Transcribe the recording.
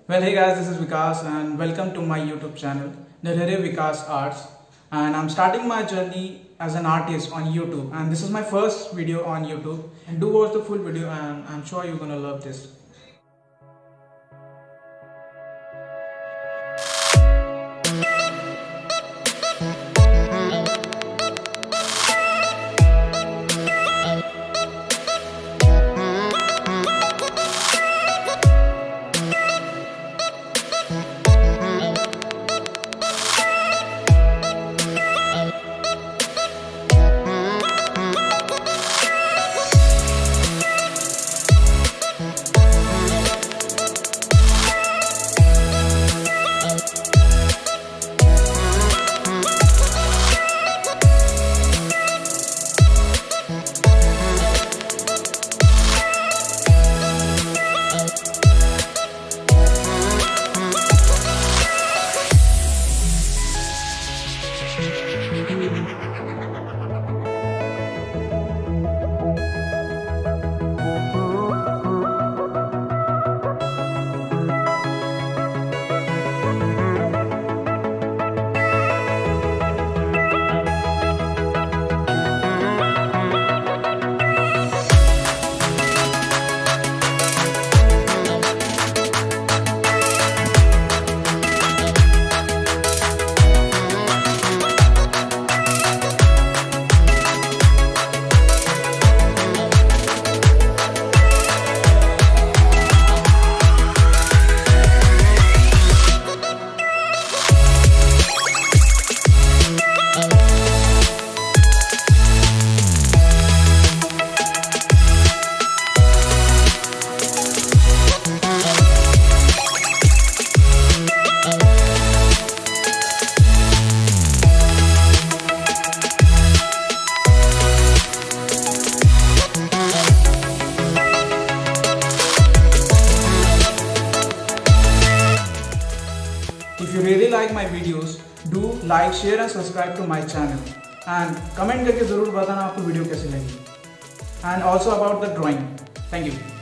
Well, hey guys, this is Vikas and welcome to my YouTube channel, Narharevikas Arts. And I'm starting my journey as an artist on YouTube. And this is my first video on YouTube. And do watch the full video and I'm sure you're gonna love this. If you really like my videos, do like, share and subscribe to my channel. And comment करके ज़रूर बताना आपको video कैसी लगी. And also about the drawing. Thank you.